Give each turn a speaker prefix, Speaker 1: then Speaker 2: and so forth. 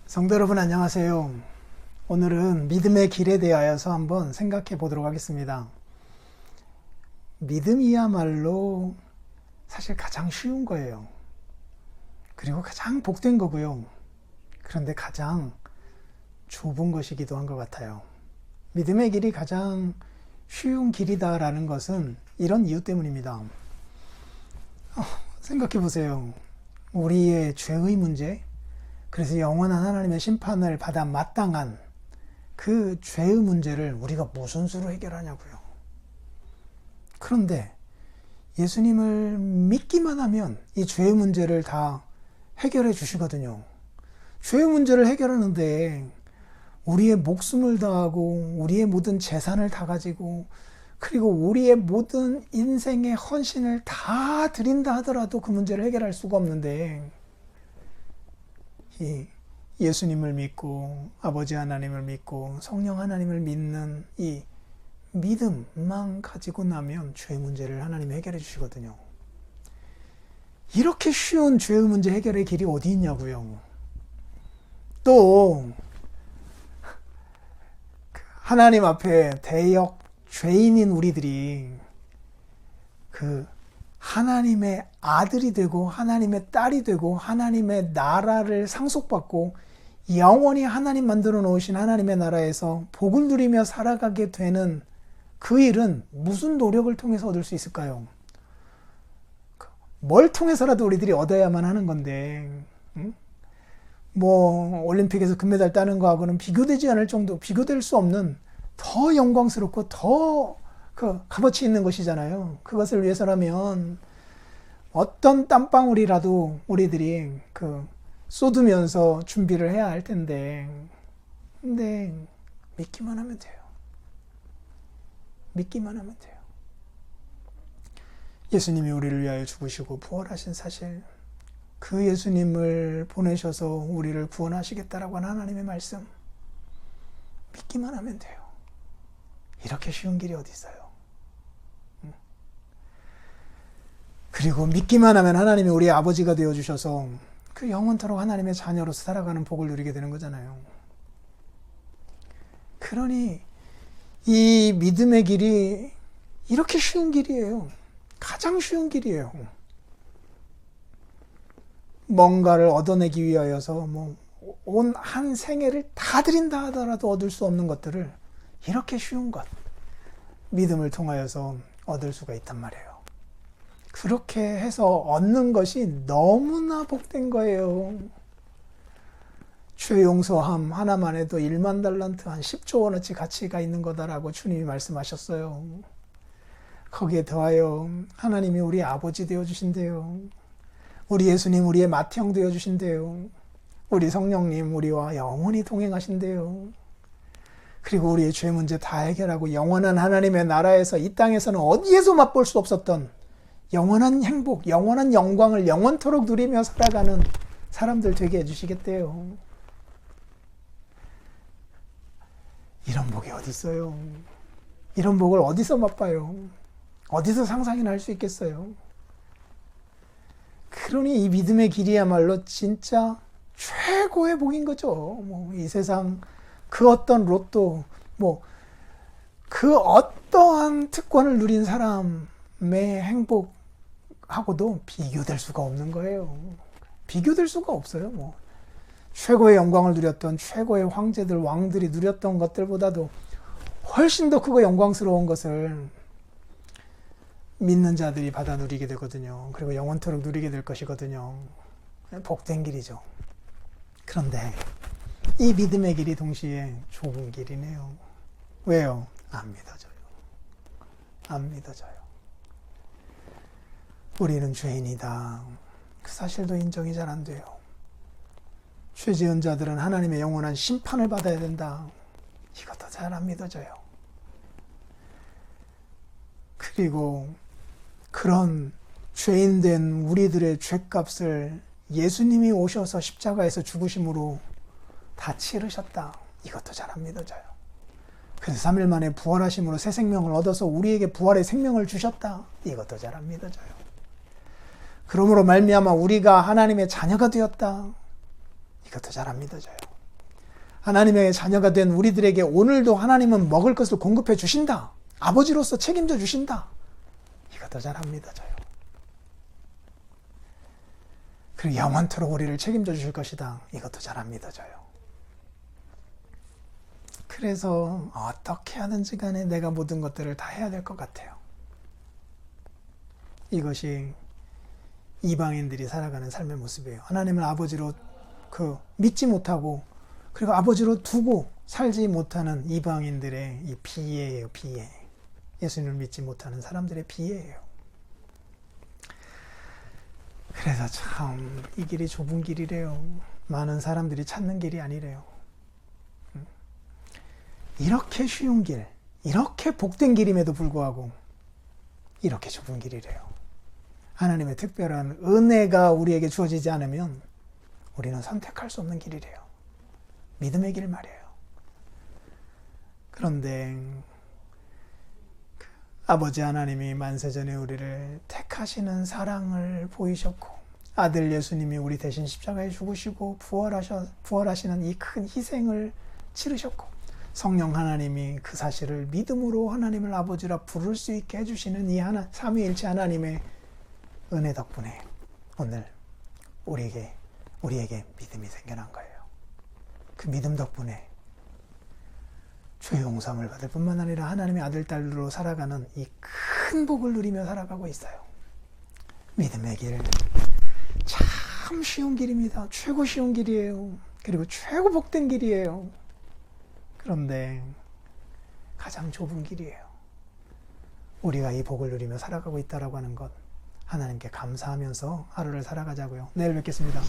Speaker 1: 성도 여러분 안녕하세요. 오늘은 믿음의 길에 대하여서 한번 생각해 보도록 하겠습니다. 믿음이야말로 사실 가장 쉬운 거예요. 그리고 가장 복된 거고요. 그런데 가장 좁은 것이기도 한 것 같아요. 믿음의 길이 가장 쉬운 길이다라는 것은 이런 이유 때문입니다. 생각해 보세요. 우리의 죄의 문제, 그래서 영원한 하나님의 심판을 받아 마땅한 그 죄의 문제를 우리가 무슨 수로 해결하냐고요. 그런데 예수님을 믿기만 하면 이 죄의 문제를 다 해결해 주시거든요. 죄의 문제를 해결하는데 우리의 목숨을 다하고 우리의 모든 재산을 다 가지고 그리고 우리의 모든 인생의 헌신을 다 드린다 하더라도 그 문제를 해결할 수가 없는데 이 예수님을 믿고 아버지 하나님을 믿고 성령 하나님을 믿는 이 믿음만 가지고 나면 죄의 문제를 하나님이 해결해 주시거든요. 이렇게 쉬운 죄의 문제 해결의 길이 어디 있냐고요. 또 하나님 앞에 대역 죄인인 우리들이 그 하나님의 아들이 되고 하나님의 딸이 되고 하나님의 나라를 상속받고 영원히 하나님 만들어 놓으신 하나님의 나라에서 복을 누리며 살아가게 되는 그 일은 무슨 노력을 통해서 얻을 수 있을까요? 뭘 통해서라도 우리들이 얻어야만 하는 건데 뭐 올림픽에서 금메달 따는 거하고는 비교되지 않을 정도, 비교될 수 없는 더 영광스럽고 더 값어치 있는 것이잖아요. 그것을 위해서라면 어떤 땀방울이라도 우리들이 쏟으면서 준비를 해야 할 텐데, 근데 믿기만 하면 돼요. 믿기만 하면 돼요. 예수님이 우리를 위하여 죽으시고 부활하신 사실, 그 예수님을 보내셔서 우리를 구원하시겠다라고 하는 하나님의 말씀, 믿기만 하면 돼요. 이렇게 쉬운 길이 어디 있어요? 그리고 믿기만 하면 하나님이 우리의 아버지가 되어주셔서 그 영원토록 하나님의 자녀로서 살아가는 복을 누리게 되는 거잖아요. 그러니 이 믿음의 길이 이렇게 쉬운 길이에요. 가장 쉬운 길이에요. 뭔가를 얻어내기 위하여서 온 한 생애를 다 드린다 하더라도 얻을 수 없는 것들을 이렇게 쉬운 것, 믿음을 통하여서 얻을 수가 있단 말이에요. 그렇게 해서 얻는 것이 너무나 복된 거예요. 죄 용서함 하나만 해도 1만 달란트 한 10조 원어치 가치가 있는 거다라고 주님이 말씀하셨어요. 거기에 더하여 하나님이 우리 아버지 되어주신대요. 우리 예수님 우리의 맏형 되어주신대요. 우리 성령님 우리와 영원히 동행하신대요. 그리고 우리의 죄 문제 다 해결하고 영원한 하나님의 나라에서 이 땅에서는 어디에서 맛볼 수 없었던 영원한 행복, 영원한 영광을 영원토록 누리며 살아가는 사람들 되게 해주시겠대요. 이런 복이 어디 있어요? 이런 복을 어디서 맛봐요? 어디서 상상이나 할 수 있겠어요? 그러니 이 믿음의 길이야말로 진짜 최고의 복인 거죠. 이 세상 그 어떤 로또, 그 어떠한 특권을 누린 사람의 행복하고도 비교될 수가 없는 거예요. 비교될 수가 없어요. 최고의 영광을 누렸던 최고의 황제들, 왕들이 누렸던 것들보다도 훨씬 더 크고 영광스러운 것을 믿는 자들이 받아 누리게 되거든요. 그리고 영원토록 누리게 될 것이거든요. 복된 길이죠. 그런데 이 믿음의 길이 동시에 좁은 길이네요. 왜요? 안 믿어져요. 안 믿어져요. 우리는 죄인이다. 그 사실도 인정이 잘 안 돼요. 죄 지은 자들은 하나님의 영원한 심판을 받아야 된다. 이것도 잘 안 믿어져요. 그리고 그런 죄인된 우리들의 죄값을 예수님이 오셔서 십자가에서 죽으심으로 다 치르셨다. 이것도 잘 안 믿어져요. 그래서 3일 만에 부활하심으로 새 생명을 얻어서 우리에게 부활의 생명을 주셨다. 이것도 잘 안 믿어져요. 그러므로 말미암아 우리가 하나님의 자녀가 되었다. 이것도 잘 안 믿어져요. 하나님의 자녀가 된 우리들에게 오늘도 하나님은 먹을 것을 공급해 주신다. 아버지로서 책임져 주신다. 이거 더 잘합니다, 저요. 그리고 영원토록 우리를 책임져 주실 것이다. 이것도 잘합니다, 저요. 그래서 어떻게 하든지 간에 내가 모든 것들을 다 해야 될 것 같아요. 이것이 이방인들이 살아가는 삶의 모습이에요. 하나님을 아버지로 믿지 못하고 그리고 아버지로 두고 살지 못하는 이방인들의 이 비애예요, 비애. 예수님을 믿지 못하는 사람들의 비애예요. 그래서 참 이 길이 좁은 길이래요. 많은 사람들이 찾는 길이 아니래요. 이렇게 쉬운 길, 이렇게 복된 길임에도 불구하고 이렇게 좁은 길이래요. 하나님의 특별한 은혜가 우리에게 주어지지 않으면 우리는 선택할 수 없는 길이래요. 믿음의 길 말이에요. 그런데 아버지 하나님이 만세전에 우리를 택하시는 사랑을 보이셨고 아들 예수님이 우리 대신 십자가에 죽으시고 부활하시는 이 큰 희생을 치르셨고 성령 하나님이 그 사실을 믿음으로 하나님을 아버지라 부를 수 있게 해주시는 이 삼위일체 하나님의 은혜 덕분에 오늘 우리에게 믿음이 생겨난 거예요. 그 믿음 덕분에 죄 용서함을 받을 뿐만 아니라 하나님의 아들, 딸로 살아가는 이 큰 복을 누리며 살아가고 있어요. 믿음의 길, 참 쉬운 길입니다. 최고 쉬운 길이에요. 그리고 최고 복된 길이에요. 그런데 가장 좁은 길이에요. 우리가 이 복을 누리며 살아가고 있다라고 하는 것, 하나님께 감사하면서 하루를 살아가자고요. 내일 뵙겠습니다.